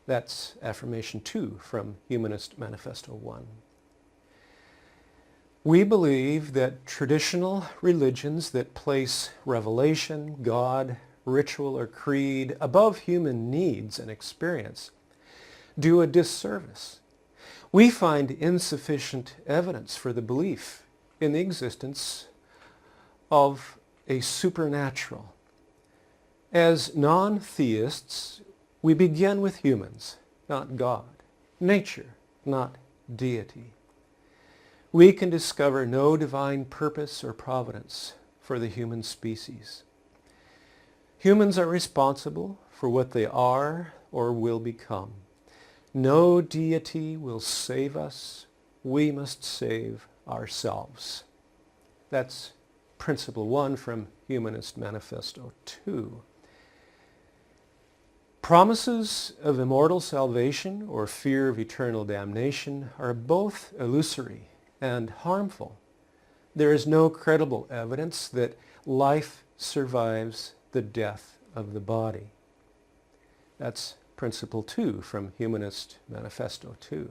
That's affirmation 2 from Humanist Manifesto 1. We believe that traditional religions that place revelation, God, ritual, or creed above human needs and experience do a disservice. We find insufficient evidence for the belief in the existence of a supernatural. As non-theists, we begin with humans, not God, nature, not deity. We can discover no divine purpose or providence for the human species. Humans are responsible for what they are or will become. No deity will save us. We must save ourselves. That's principle 1 from Humanist Manifesto 2. Promises of immortal salvation or fear of eternal damnation are both illusory and harmful. There is no credible evidence that life survives the death of the body. That's principle 2 from Humanist Manifesto 2.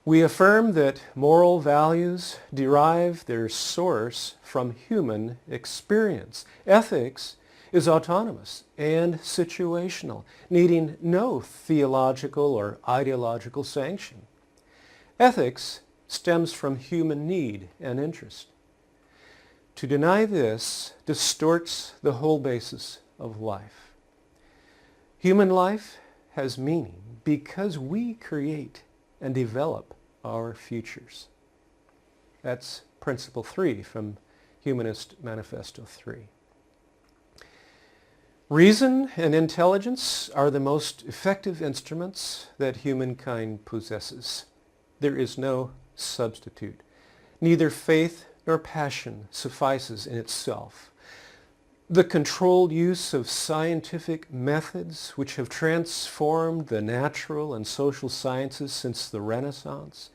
We affirm that moral values derive their source from human experience. Ethics is autonomous and situational, needing no theological or ideological sanction. Ethics stems from human need and interest. To deny this distorts the whole basis of life. Human life has meaning because we create and develop our futures. That's principle 3 from Humanist Manifesto 3. Reason and intelligence are the most effective instruments that humankind possesses. There is no substitute. Neither faith nor passion suffices in itself. The controlled use of scientific methods which have transformed the natural and social sciences since the Renaissance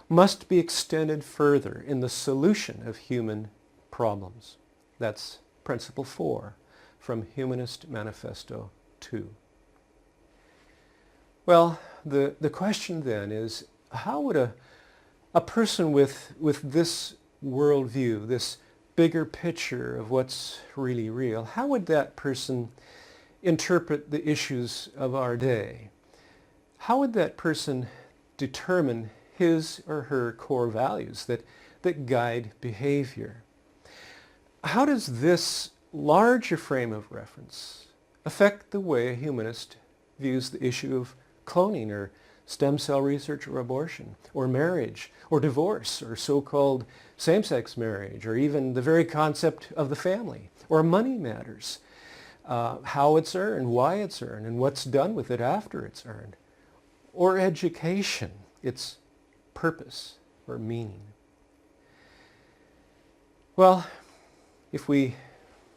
must be extended further in the solution of human problems. That's principle 4 from Humanist Manifesto 2. Well, the question then is, how would a a person with this worldview, this bigger picture of what's really real, how would that person interpret the issues of our day? How would that person determine his or her core values that guide behavior? How does this larger frame of reference affect the way a humanist views the issue of cloning or stem cell research or abortion or marriage or divorce or so-called same-sex marriage or even the very concept of the family or money matters, how it's earned, why it's earned, and what's done with it after it's earned, or education, its purpose or meaning? Well, if we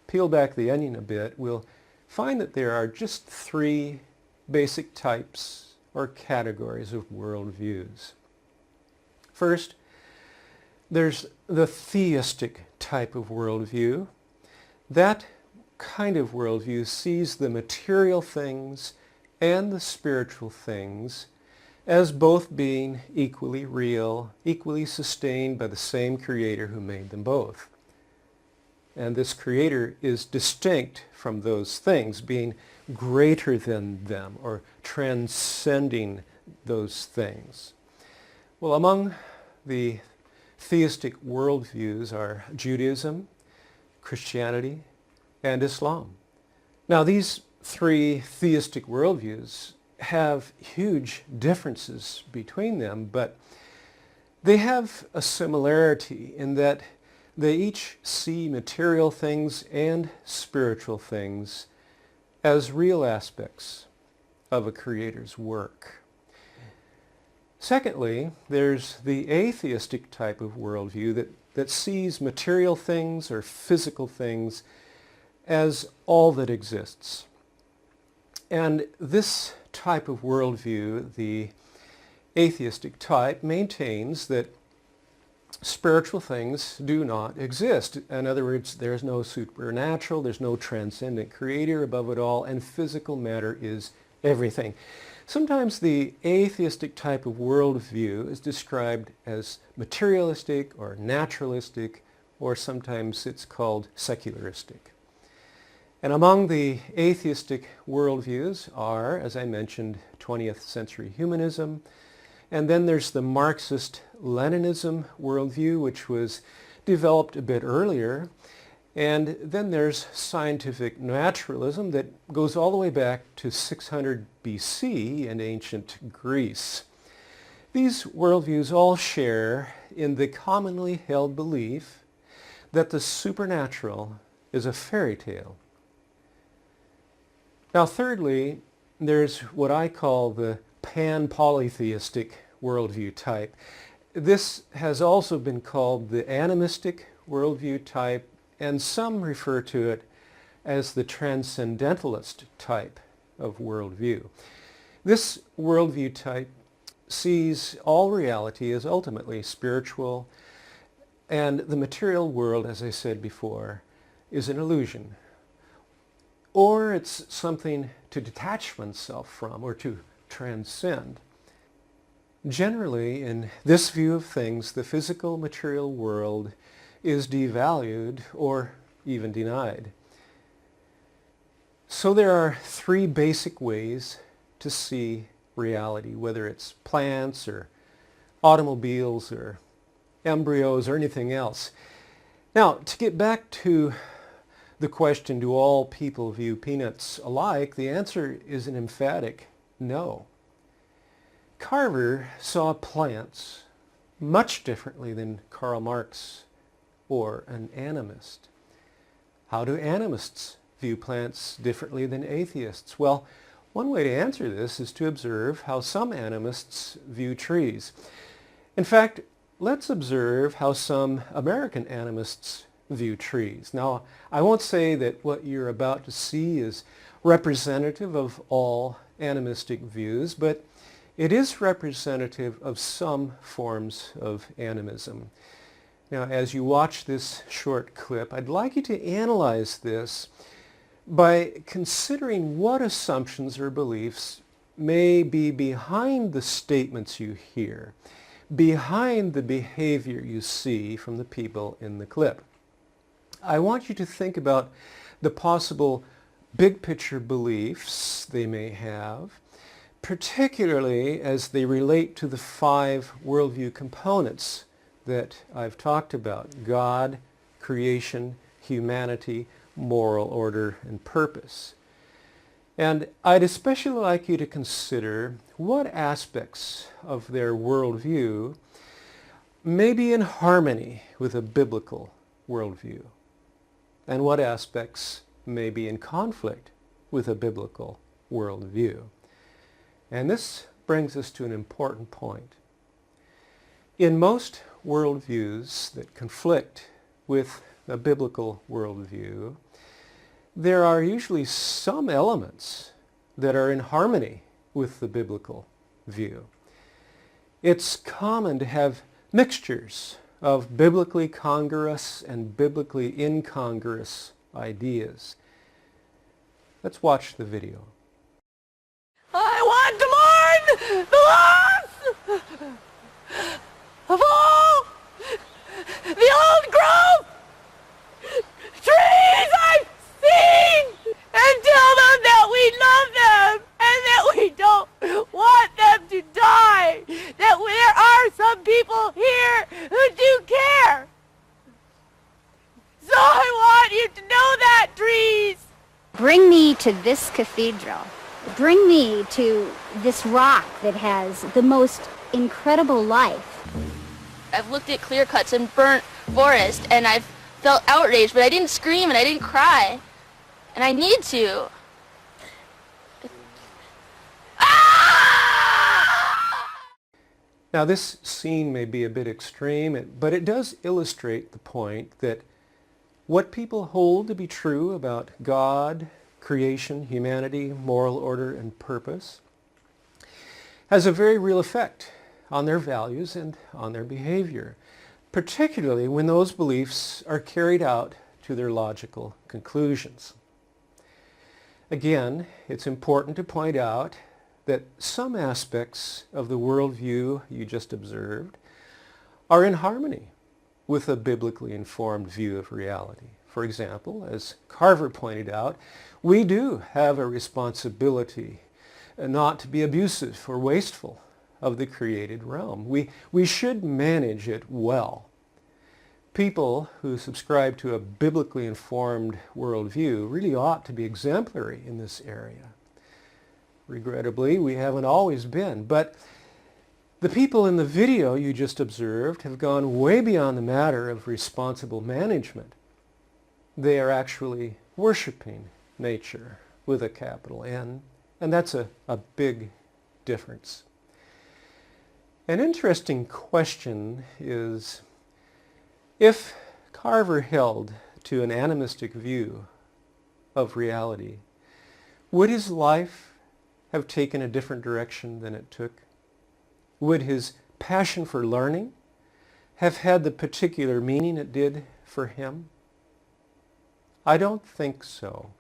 peel back the onion a bit, we'll find that there are just three basic types or categories of worldviews. First, there's the theistic type of worldview. That kind of worldview sees the material things and the spiritual things as both being equally real, equally sustained by the same Creator who made them both. And this Creator is distinct from those things, being greater than them or transcending those things. Well, among the theistic worldviews are Judaism, Christianity, and Islam. Now, these three theistic worldviews have huge differences between them, but they have a similarity in that they each see material things and spiritual things as real aspects of a Creator's work. Secondly, there's the atheistic type of worldview that sees material things or physical things as all that exists. And this type of worldview, the atheistic type, maintains that spiritual things do not exist. In other words, there's no supernatural, there's no transcendent Creator above it all, and physical matter is everything. Sometimes the atheistic type of worldview is described as materialistic or naturalistic, or sometimes it's called secularistic. And among the atheistic worldviews are, as I mentioned, 20th century humanism, and then there's the Marxist-Leninism worldview, which was developed a bit earlier. And then there's scientific naturalism that goes all the way back to 600 BC in ancient Greece. These worldviews all share in the commonly held belief that the supernatural is a fairy tale. Now, thirdly, there's what I call the pan-polytheistic worldview type. This has also been called the animistic worldview type, and some refer to it as the transcendentalist type of worldview. This worldview type sees all reality as ultimately spiritual, and the material world, as I said before, is an illusion. Or it's something to detach oneself from or to transcend. Generally, in this view of things, the physical material world is devalued or even denied. So there are three basic ways to see reality, whether it's plants or automobiles or embryos or anything else. Now, to get back to the question, do all people view peanuts alike? The answer is an emphatic no. Carver saw plants much differently than Karl Marx or an animist. How do animists view plants differently than atheists? Well, one way to answer this is to observe how some animists view trees. In fact, let's observe how some American animists view trees. Now, I won't say that what you're about to see is representative of all animistic views, but it is representative of some forms of animism. Now, as you watch this short clip, I'd like you to analyze this by considering what assumptions or beliefs may be behind the statements you hear. behind the behavior you see from the people in the clip. I want you to think about the possible big picture beliefs they may have, particularly as they relate to the 5 worldview components that I've talked about: God, creation, humanity, moral order, and purpose. And I'd especially like you to consider what aspects of their worldview may be in harmony with a biblical worldview, and what aspects may be in conflict with a biblical worldview. And this brings us to an important point. In most worldviews that conflict with a biblical worldview, there are usually some elements that are in harmony with the biblical view. It's common to have mixtures of biblically congruous and biblically incongruous ideas. Let's watch the video. I want to mourn the loss of all the old growth trees I've seen, and tell them that we love them and that we don't want them to die, that there are some people here who do care. So I want you to know that, trees. Bring me to this cathedral. Bring me to this rock that has the most incredible life. I've looked at clear cuts and burnt forest, and I've felt outraged, but I didn't scream and I didn't cry. And I need to. Now this scene may be a bit extreme, but it does illustrate the point that what people hold to be true about God, creation, humanity, moral order, and purpose has a very real effect on their values and on their behavior, particularly when those beliefs are carried out to their logical conclusions. Again, it's important to point out that some aspects of the worldview you just observed are in harmony with a biblically informed view of reality. For example, as Carver pointed out, we do have a responsibility not to be abusive or wasteful of the created realm. We should manage it well. People who subscribe to a biblically informed worldview really ought to be exemplary in this area. Regrettably, we haven't always been, but the people in the video you just observed have gone way beyond the matter of responsible management. They are actually worshiping nature with a capital N, and that's a big difference. An interesting question is, if Carver held to an animistic view of reality, would his life have taken a different direction than it took? Would his passion for learning have had the particular meaning it did for him? I don't think so.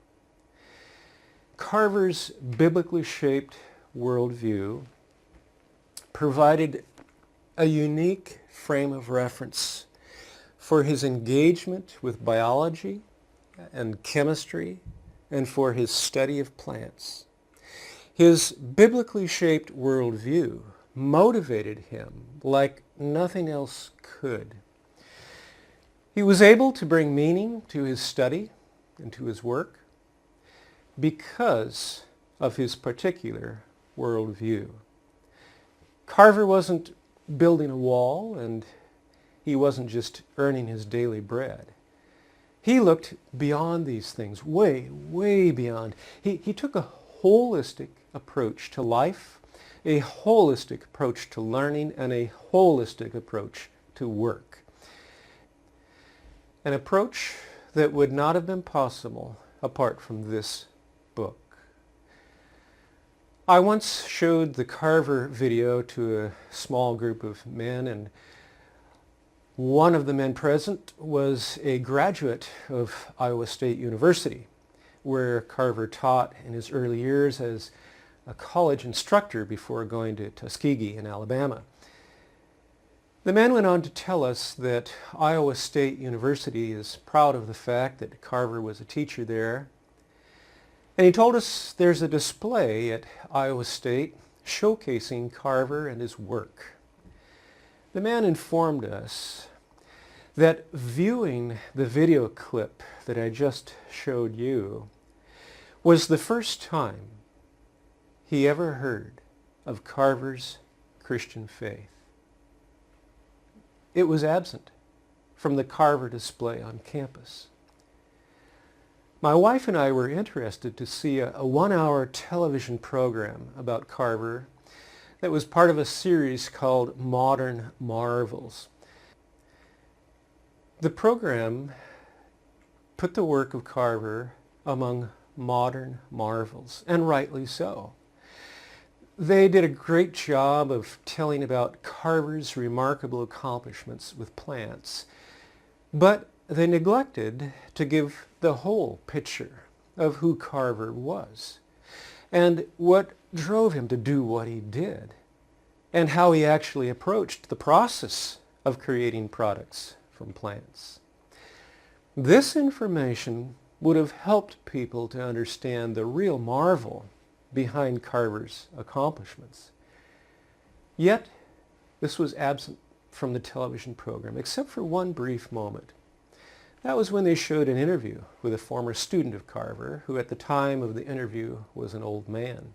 Carver's biblically shaped worldview provided a unique frame of reference for his engagement with biology and chemistry and for his study of plants. His biblically shaped worldview motivated him like nothing else could. He was able to bring meaning to his study and to his work because of his particular worldview. Carver wasn't building a wall, and he wasn't just earning his daily bread. He looked beyond these things, way, way beyond. He took a holistic approach to life, a holistic approach to learning, and a holistic approach to work. An approach that would not have been possible apart from this book. I once showed the Carver video to a small group of men, and one of the men present was a graduate of Iowa State University, where Carver taught in his early years as a college instructor before going to Tuskegee in Alabama. The man went on to tell us that Iowa State University is proud of the fact that Carver was a teacher there. And he told us there's a display at Iowa State showcasing Carver and his work. The man informed us that viewing the video clip that I just showed you was the first time he ever heard of Carver's Christian faith. It was absent from the Carver display on campus. My wife and I were interested to see a 1-hour television program about Carver that was part of a series called Modern Marvels. The program put the work of Carver among modern marvels, and rightly so. They did a great job of telling about Carver's remarkable accomplishments with plants, but they neglected to give the whole picture of who Carver was and what drove him to do what he did and how he actually approached the process of creating products from plants. This information would have helped people to understand the real marvel behind Carver's accomplishments. Yet, this was absent from the television program, except for one brief moment. That was when they showed an interview with a former student of Carver, who at the time of the interview was an old man.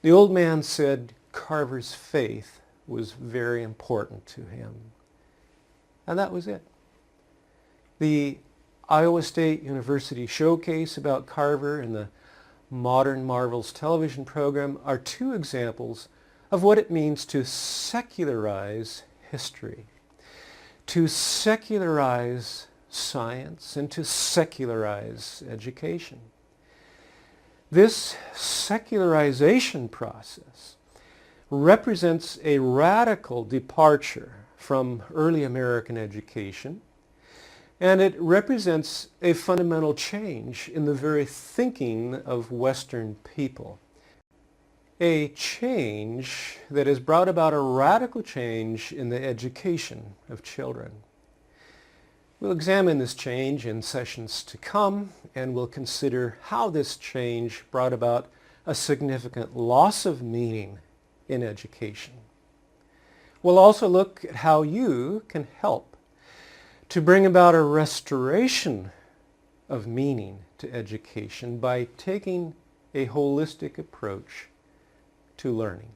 The old man said Carver's faith was very important to him. And that was it. The Iowa State University showcase about Carver and the Modern Marvels television program are two examples of what it means to secularize history, to secularize science, and to secularize education. This secularization process represents a radical departure from early American education, and it represents a fundamental change in the very thinking of Western people. A change that has brought about a radical change in the education of children. We'll examine this change in sessions to come, and we'll consider how this change brought about a significant loss of meaning in education. We'll also look at how you can help to bring about a restoration of meaning to education by taking a holistic approach to learning.